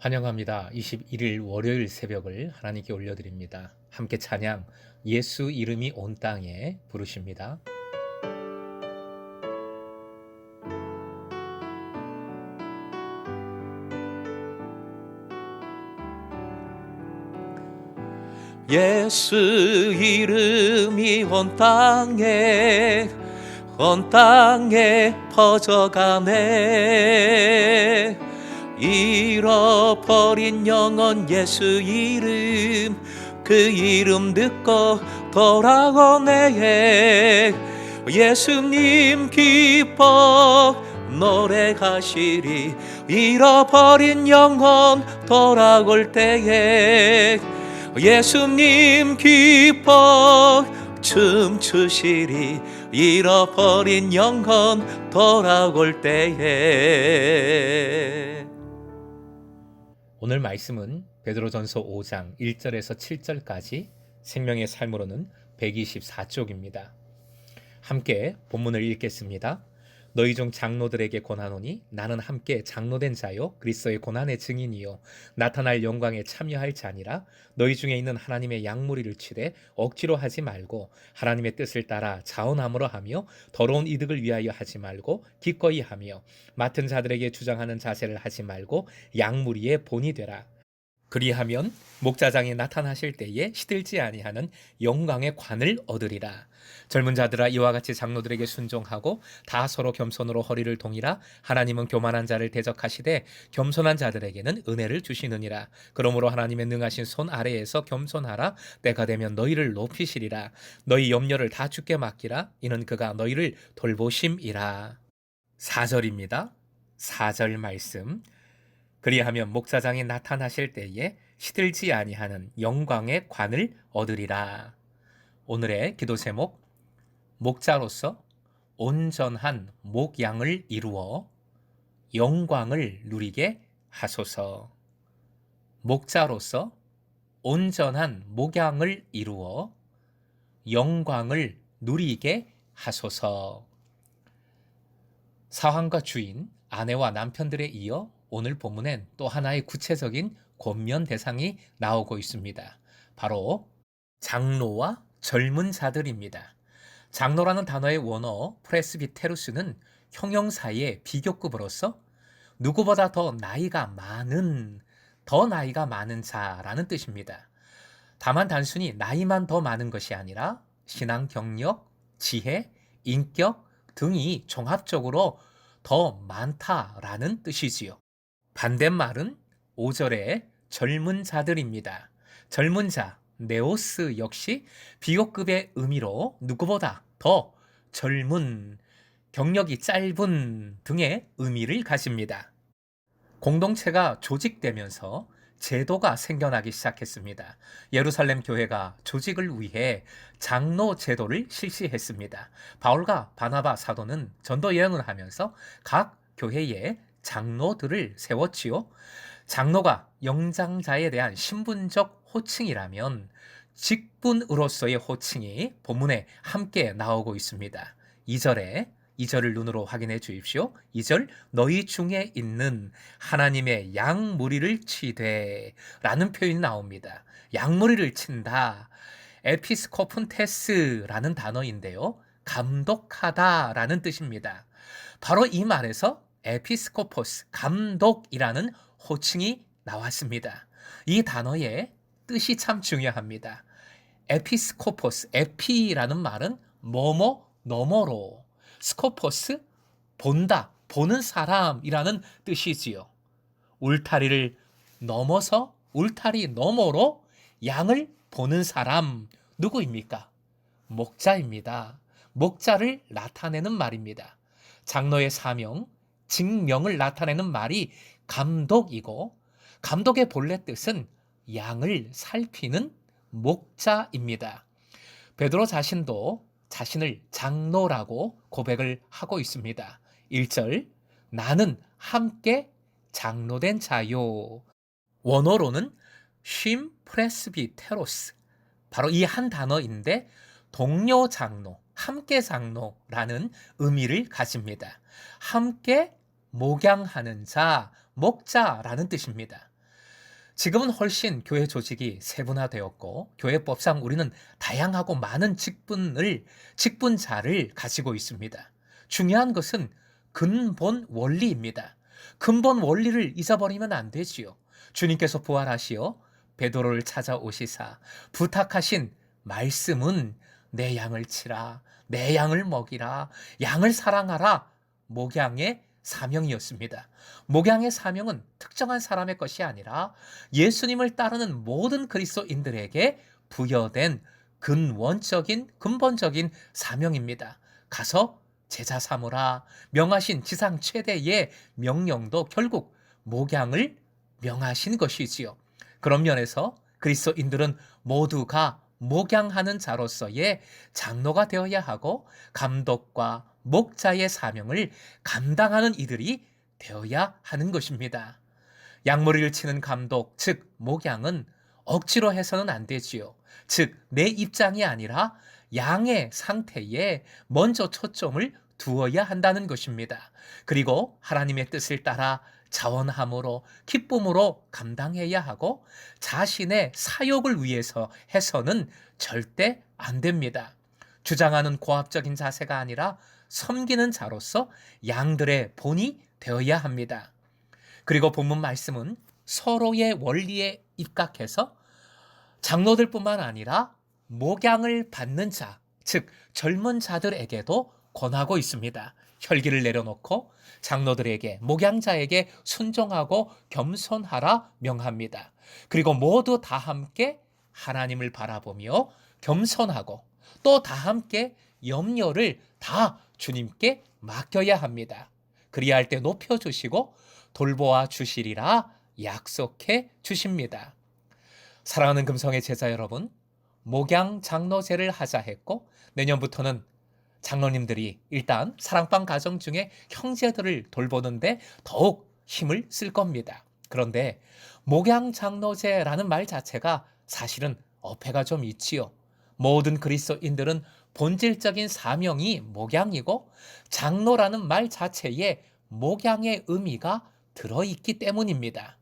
환영합니다. 21일 월요일 새벽을 하나님께 올려드립니다. 함께 찬양, 예수 이름이 온 땅에 부르십니다. 예수 이름이 온 땅에 퍼져가네. 잃어버린 영혼 예수 이름, 그 이름 듣고 돌아오네. 예수님 기뻐 노래하시리. 잃어버린 영혼 돌아올 때에 예수님 기뻐 춤추시리. 잃어버린 영혼 돌아올 때에. 오늘 말씀은 베드로전서 5장 1절에서 7절까지 생명의 삶으로는 124쪽입니다. 함께 본문을 읽겠습니다. 너희 중 장로들에게 권하노니 나는 함께 장로된 자요 그리스도의 고난의 증인이요 나타날 영광에 참여할 자니라. 너희 중에 있는 하나님의 양무리를 치되 억지로 하지 말고 하나님의 뜻을 따라 자원함으로 하며 더러운 이득을 위하여 하지 말고 기꺼이 하며 맡은 자들에게 주장하는 자세를 하지 말고 양무리의 본이 되라. 그리하면 목자장이 나타나실 때에 시들지 아니하는 영광의 관을 얻으리라. 젊은 자들아 이와 같이 장로들에게 순종하고 다 서로 겸손으로 허리를 동이라. 하나님은 교만한 자를 대적하시되 겸손한 자들에게는 은혜를 주시느니라. 그러므로 하나님의 능하신 손 아래에서 겸손하라. 때가 되면 너희를 높이시리라. 너희 염려를 다 주께 맡기라. 이는 그가 너희를 돌보심이라. 4절입니다. 4절 말씀. 그리하면 목자장이 나타나실 때에 시들지 아니하는 영광의 관을 얻으리라. 오늘의 기도 제목, 목자로서 온전한 목양을 이루어 영광을 누리게 하소서. 목자로서 온전한 목양을 이루어 영광을 누리게 하소서. 사환과 주인, 아내와 남편들에 이어 오늘 본문엔 또 하나의 구체적인 권면 대상이 나오고 있습니다. 바로 장로와 젊은 자들입니다. 장로라는 단어의 원어 프레스비테루스는 형용사의 비교급으로서 누구보다 더 나이가 많은 자라는 뜻입니다. 다만 단순히 나이만 더 많은 것이 아니라 신앙 경력, 지혜, 인격 등이 종합적으로 더 많다라는 뜻이지요. 반대말은 5절의 젊은 자들입니다. 젊은 자, 네오스 역시 비교급의 의미로 누구보다 더 젊은, 경력이 짧은 등의 의미를 가집니다. 공동체가 조직되면서 제도가 생겨나기 시작했습니다. 예루살렘 교회가 조직을 위해 장로 제도를 실시했습니다. 바울과 바나바 사도는 전도 여행을 하면서 각 교회에 장로들을 세웠지요. 장로가 영장자에 대한 신분적 호칭이라면 직분으로서의 호칭이 본문에 함께 나오고 있습니다. 2절을 눈으로 확인해 주십시오. 2절, 너희 중에 있는 하나님의 양무리를 치되 라는 표현이 나옵니다. 양무리를 친다. 에피스코픈테스라는 단어인데요. 감독하다라는 뜻입니다. 바로 이 말에서 에피스코포스, 감독이라는 호칭이 나왔습니다. 이 단어의 뜻이 참 중요합니다. 에피스코포스, 에피라는 말은 뭐뭐 너머로, 스코포스, 본다, 보는 사람이라는 뜻이지요. 울타리를 넘어서 울타리 너머로 양을 보는 사람, 누구입니까? 목자입니다. 목자를 나타내는 말입니다. 장로의 사명, 직명을 나타내는 말이 감독이고, 감독의 본래 뜻은 양을 살피는 목자입니다. 베드로 자신도 자신을 장로라고 고백을 하고 있습니다. 1절, 나는 함께 장로된 자요. 원어로는 쉼 프레스비테로스, 바로 이 한 단어인데 동료 장로, 함께 장로라는 의미를 가집니다. 함께 목양하는 자, 목자라는 뜻입니다. 지금은 훨씬 교회 조직이 세분화되었고 교회법상 우리는 다양하고 많은 직분자를 가지고 있습니다. 중요한 것은 근본 원리입니다. 근본 원리를 잊어버리면 안 되지요. 주님께서 부활하시어 베드로를 찾아오시사 부탁하신 말씀은 내 양을 치라, 내 양을 먹이라, 양을 사랑하라, 목양의 사명이었습니다. 목양의 사명은 특정한 사람의 것이 아니라 예수님을 따르는 모든 그리스도인들에게 부여된 근본적인 사명입니다. 가서 제자 삼으라 명하신 지상 최대의 명령도 결국 목양을 명하신 것이지요. 그런 면에서 그리스도인들은 모두가 목양하는 자로서의 장로가 되어야 하고 감독과 목자의 사명을 감당하는 이들이 되어야 하는 것입니다. 양머리를 치는 감독, 즉 목양은 억지로 해서는 안 되지요. 즉 내 입장이 아니라 양의 상태에 먼저 초점을 두어야 한다는 것입니다. 그리고 하나님의 뜻을 따라 자원함으로 기쁨으로 감당해야 하고 자신의 사욕을 위해서 해서는 절대 안 됩니다. 주장하는 고압적인 자세가 아니라 섬기는 자로서 양들의 본이 되어야 합니다. 그리고 본문 말씀은 서로의 원리에 입각해서 장로들뿐만 아니라 목양을 받는 자, 즉 젊은 자들에게도 권하고 있습니다. 혈기를 내려놓고 장로들에게, 목양자에게 순종하고 겸손하라 명합니다. 그리고 모두 다 함께 하나님을 바라보며 겸손하고 또 다 함께 염려를 다 주님께 맡겨야 합니다. 그리할 때 높여주시고 돌보아 주시리라 약속해 주십니다. 사랑하는 금성의 제자 여러분, 목양 장로제를 하자 했고 내년부터는 장로님들이 일단 사랑방 가정 중에 형제들을 돌보는데 더욱 힘을 쓸 겁니다. 그런데 목양 장로제라는 말 자체가 사실은 어폐가 좀 있지요. 모든 그리스도인들은 본질적인 사명이 목양이고 장로라는 말 자체에 목양의 의미가 들어있기 때문입니다.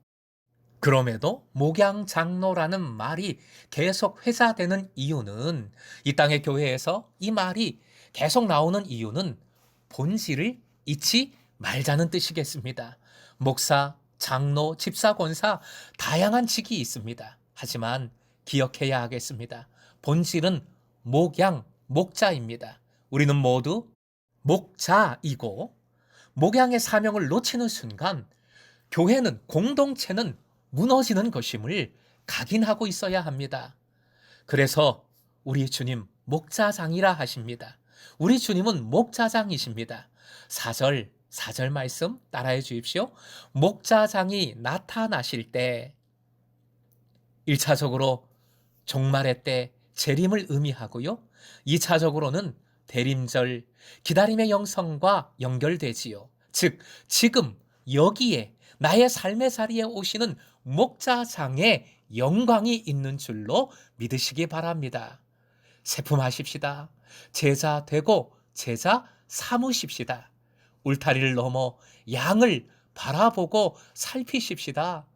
그럼에도 목양 장로라는 말이 계속 회자되는 이유는 이 땅의 교회에서 이 말이 계속 나오는 이유는 본질을 잊지 말자는 뜻이겠습니다. 목사, 장로, 집사, 권사 다양한 직이 있습니다. 하지만 기억해야 하겠습니다. 본질은 목양, 목자입니다. 우리는 모두 목자이고 목양의 사명을 놓치는 순간 교회는 공동체는 무너지는 것임을 각인하고 있어야 합니다. 그래서 우리 주님 목자장이라 하십니다. 우리 주님은 목자장이십니다. 4절 말씀 따라해 주십시오. 목자장이 나타나실 때 1차적으로 종말의 때 재림을 의미하고요. 2차적으로는 대림절, 기다림의 영성과 연결되지요. 즉 지금 여기에 나의 삶의 자리에 오시는 목자장의 영광이 있는 줄로 믿으시기 바랍니다. 세품하십시다. 제자 되고 제자 삼으십시다. 울타리를 넘어 양을 바라보고 살피십시다.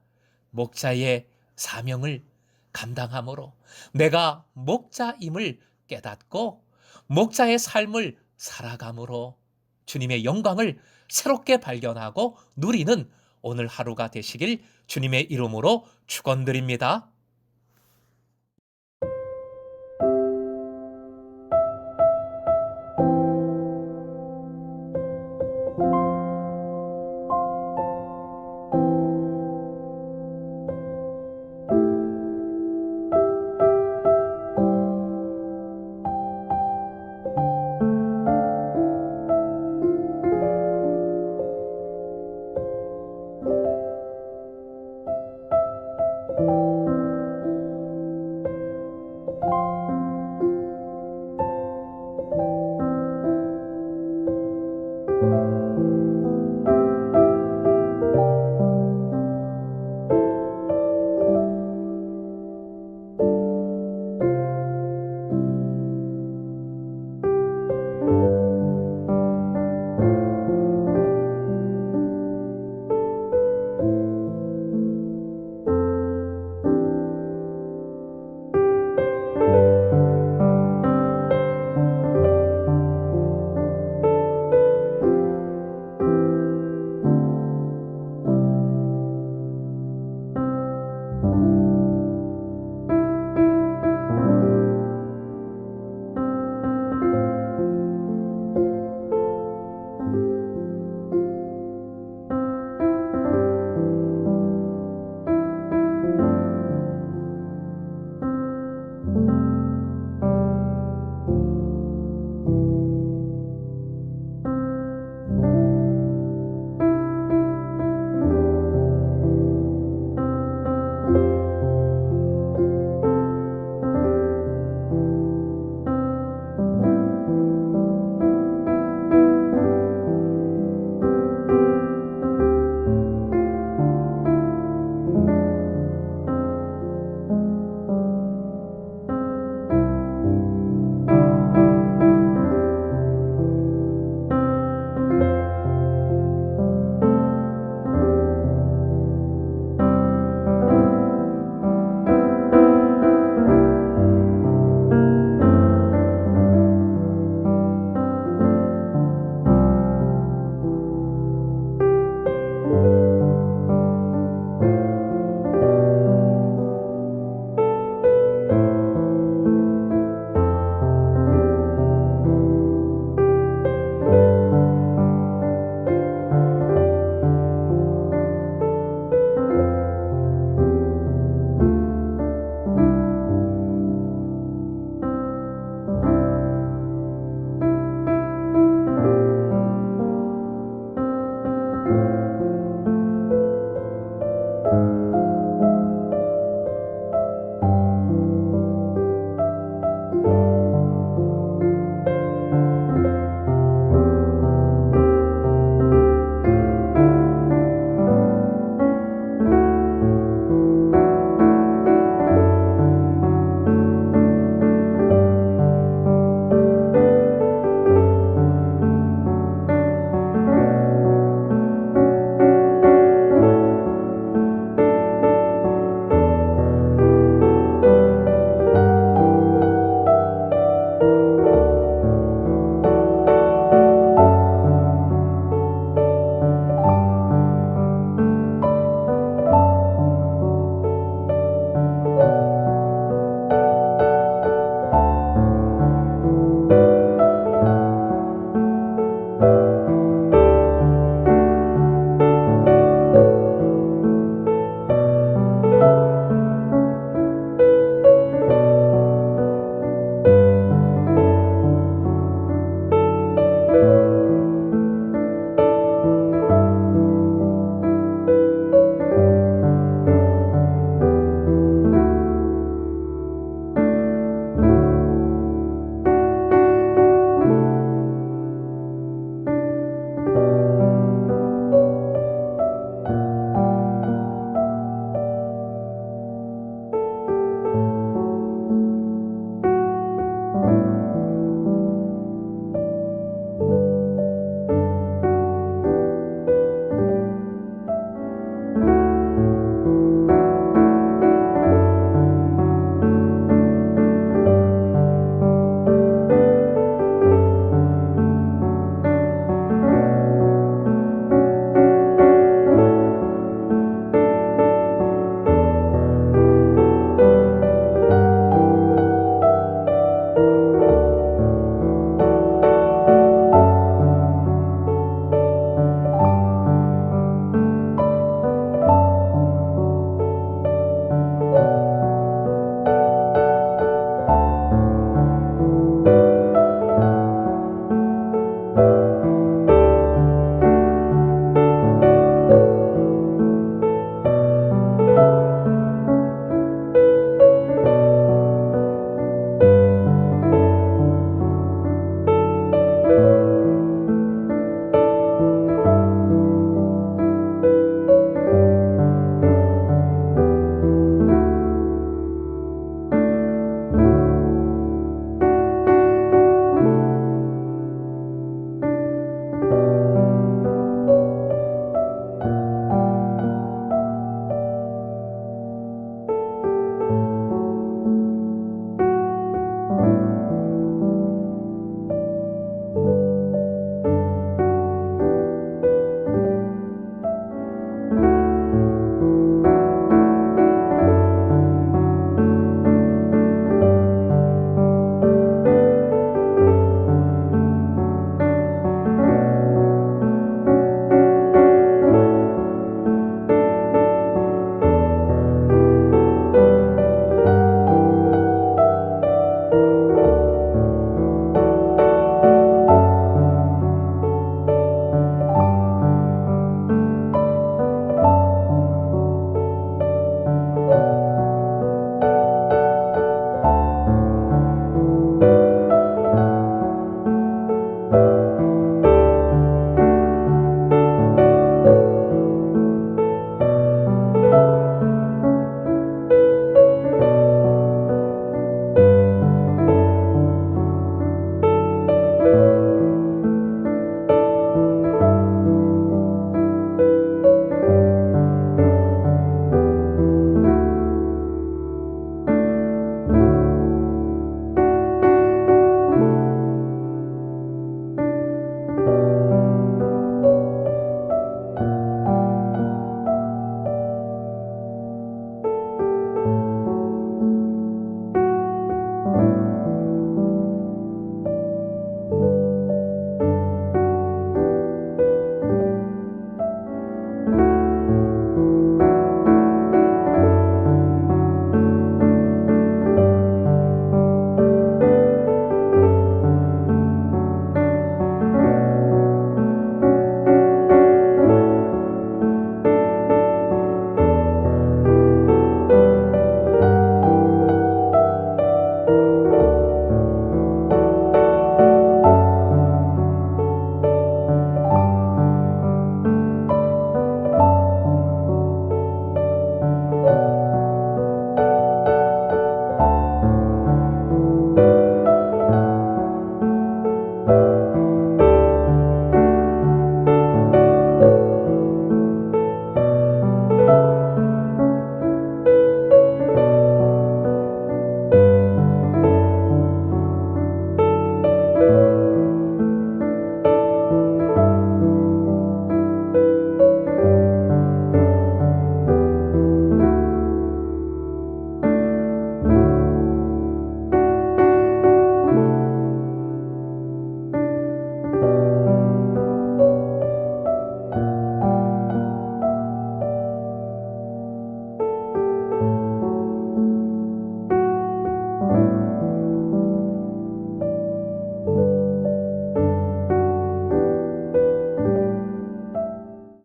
목자의 사명을 감당함으로 내가 목자임을 깨닫고 목자의 삶을 살아감으로 주님의 영광을 새롭게 발견하고 누리는 오늘 하루가 되시길 주님의 이름으로 축원드립니다.